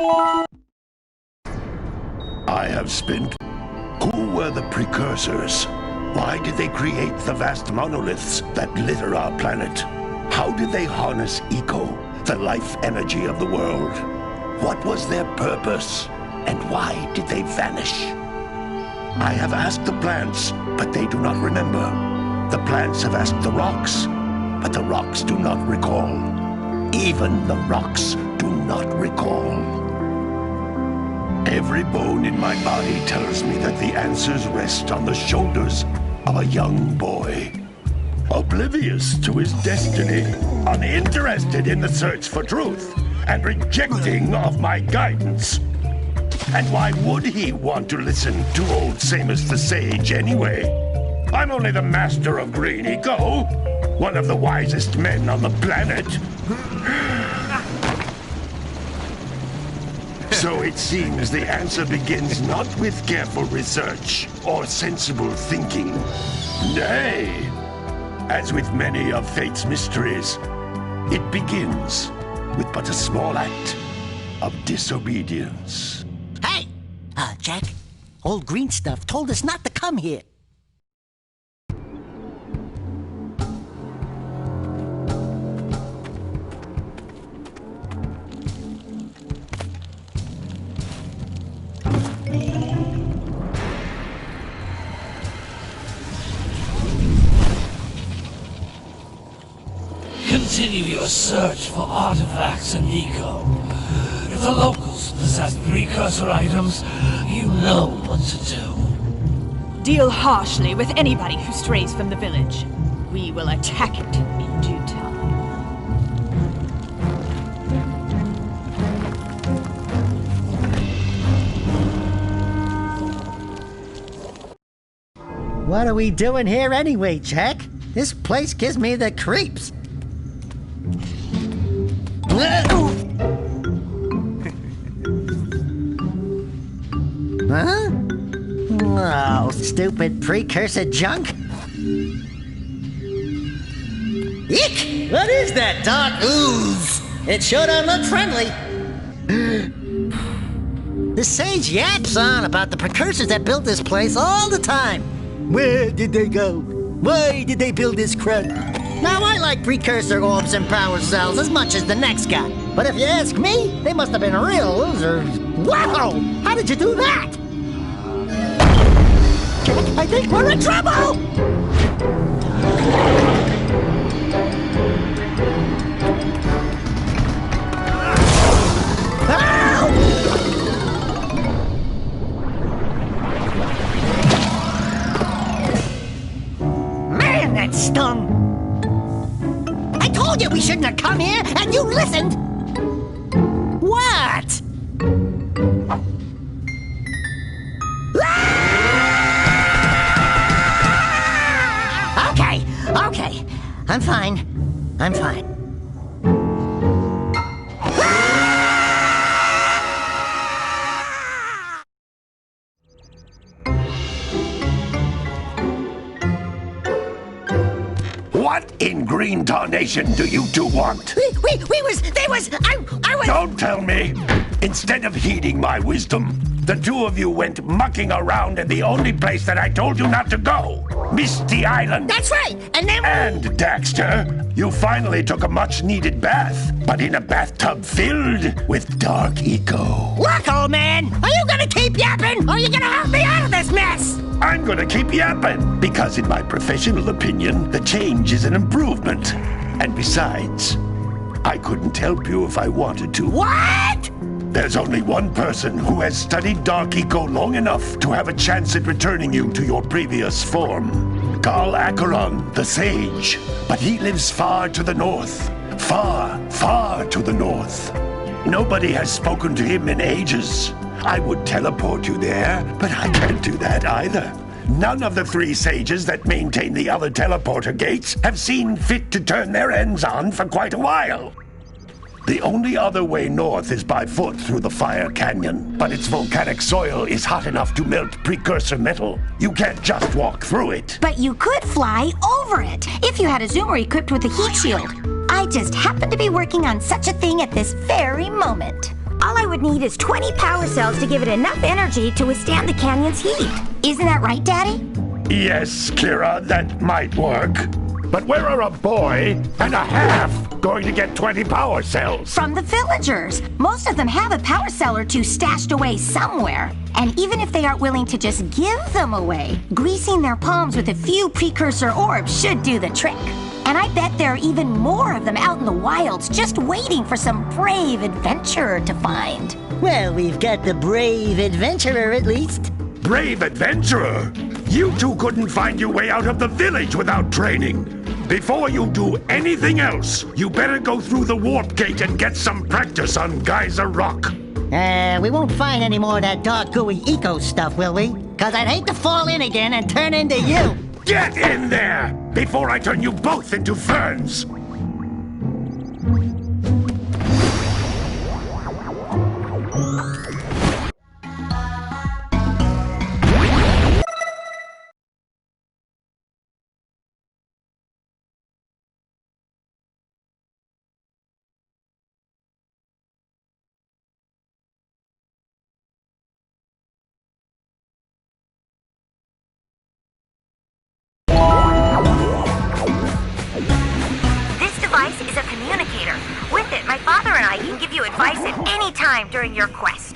I have spent. Who were the Precursors? Why did they create the vast monoliths that litter our planet? How did they harness eco, the life energy of the world? What was their purpose? And why did they vanish? I have asked the plants, but they do not remember. The plants have asked the rocks, but the rocks do not recall. Even the rocks do not recall. Every bone in my body tells me that the answers rest on the shoulders of a young boy. Oblivious to his destiny, uninterested in the search for truth, and rejecting of my guidance. And why would he want to listen to old Samus the Sage anyway? I'm only the master of green eco, one of the wisest men on the planet. So it seems the answer begins not with careful research or sensible thinking. Nay, as with many of fate's mysteries, it begins with but a small act of disobedience. Hey! Jack, old green stuff told us not to come here. Continue your search for artifacts and eco. If the locals possess precursor items, you know what to do. Deal harshly with anybody who strays from the village. We will attack it in due time. What are we doing here anyway, Jack? This place gives me the creeps. Huh? Oh, stupid precursor junk. Eek! What is that dark ooze? It sure don't look friendly. The sage yaps on about the precursors that built this place all the time. Where did they go? Why did they build this crap? Now, I like precursor orbs and power cells as much as the next guy. But if you ask me, they must have been real losers. Wow! How did you do that? I think we're in trouble! Man, that stung! I told you we shouldn't have come here, and you listened! What? Okay. I'm fine. What in green tarnation do you two want? I was... Don't tell me! Instead of heeding my wisdom, the two of you went mucking around in the only place that I told you not to go. Misty Island. That's right, and then... And, Daxter, you finally took a much-needed bath, but in a bathtub filled with dark eco. Look, old man, are you gonna keep yapping, or are you gonna help me out of this mess? I'm gonna keep yapping, because in my professional opinion, the change is an improvement. And besides, I couldn't help you if I wanted to. What? There's only one person who has studied Dark Eco long enough to have a chance at returning you to your previous form. Carl Acheron, the Sage. But he lives far to the north. Far, far to the north. Nobody has spoken to him in ages. I would teleport you there, but I can't do that either. None of the three sages that maintain the other teleporter gates have seen fit to turn their ends on for quite a while. The only other way north is by foot through the Fire Canyon, but its volcanic soil is hot enough to melt precursor metal. You can't just walk through it. But you could fly over it, if you had a zoomer equipped with a heat shield. I just happen to be working on such a thing at this very moment. All I you would need is 20 power cells to give it enough energy to withstand the canyon's heat. Isn't that right, Daddy? Yes, Kira, that might work. But where are a boy and a half going to get 20 power cells? From the villagers. Most of them have a power cell or two stashed away somewhere. And even if they aren't willing to just give them away, greasing their palms with a few precursor orbs should do the trick. And I bet there are even more of them out in the wilds just waiting for some brave adventurer to find. Well, we've got the brave adventurer at least. Brave adventurer? You two couldn't find your way out of the village without training. Before you do anything else, you better go through the warp gate and get some practice on Geyser Rock. We won't find any more of that dark gooey eco stuff, will we? 'Cause I'd hate to fall in again and turn into you. Get in there before I turn you both into ferns. Is a communicator. With it, my father and I can give you advice at any time during your quest.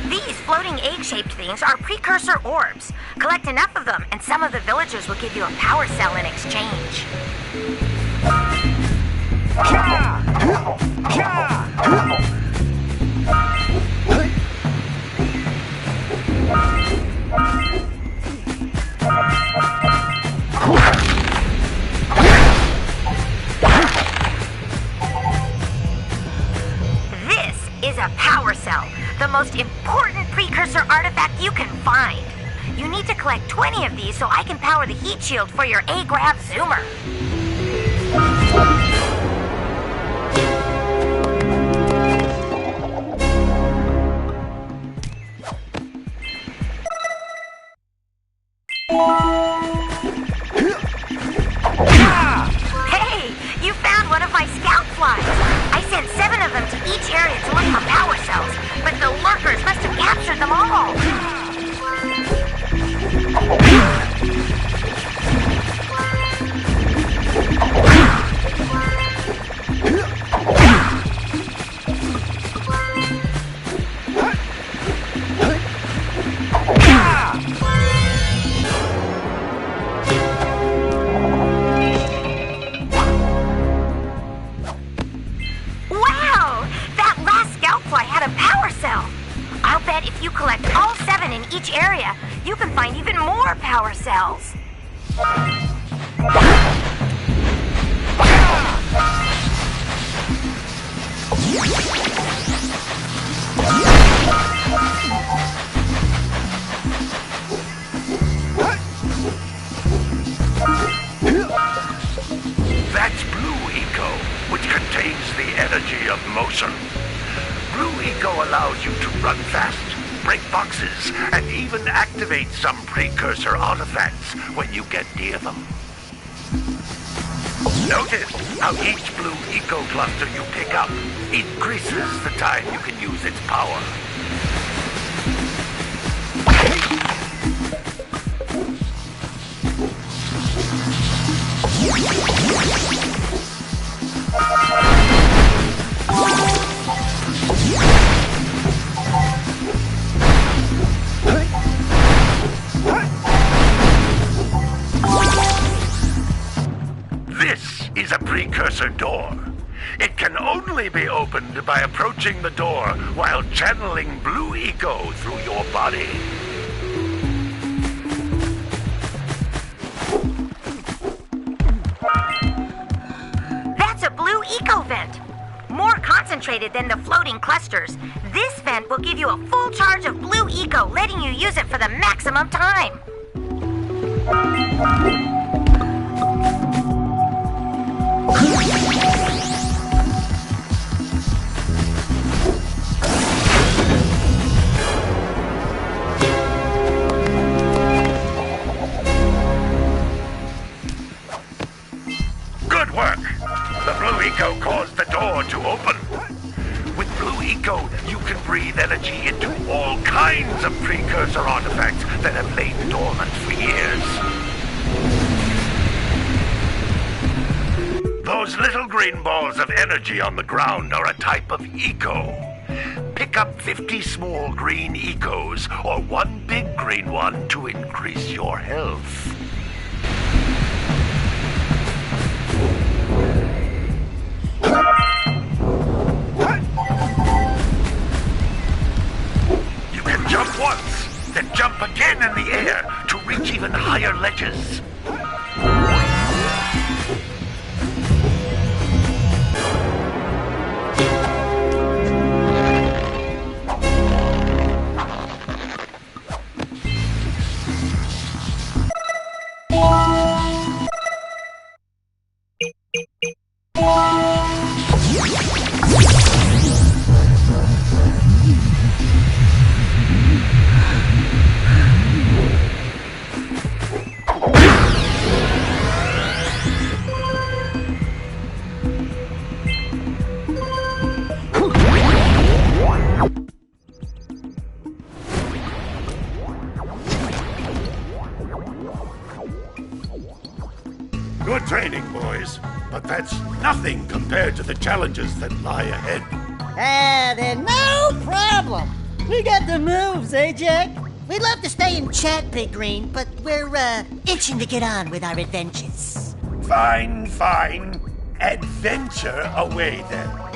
These floating egg-shaped things are precursor orbs. Collect enough of them, and some of the villagers will give you a power cell in exchange. This is a power cell, the most important precursor artifact you can find. You need to collect 20 of these so I can power the heat shield for your A-Grav zoomer. Hey, you found one of my scout flies. I sent 7 of them to each area to look for power cells, but the lurkers must have captured them all. If you collect all 7 in each area, you can find even more power cells. That's Blue Eco, which contains the energy of motion. Blue Eco allows you to run fast, break boxes, and even activate some precursor artifacts when you get near them. Notice how each Blue Eco cluster you pick up increases the time you can use its power. This is a precursor door. It can only be opened by approaching the door while channeling Blue Eco through your body. That's a Blue Eco vent. More concentrated than the floating clusters. This vent will give you a full charge of Blue Eco, letting you use it for the maximum time. precursor artifacts that have lain dormant for years. Those little green balls of energy on the ground are a type of eco. Pick up 50 small green ecos or one big green one to increase your health. You can jump once, then jump again in the air to reach even higher ledges. Good training, boys, but that's nothing compared to the challenges that lie ahead. Then no problem. We got the moves, eh, Jack? We'd love to stay and chat, Big Green, but we're, itching to get on with our adventures. Fine, fine. Adventure away then.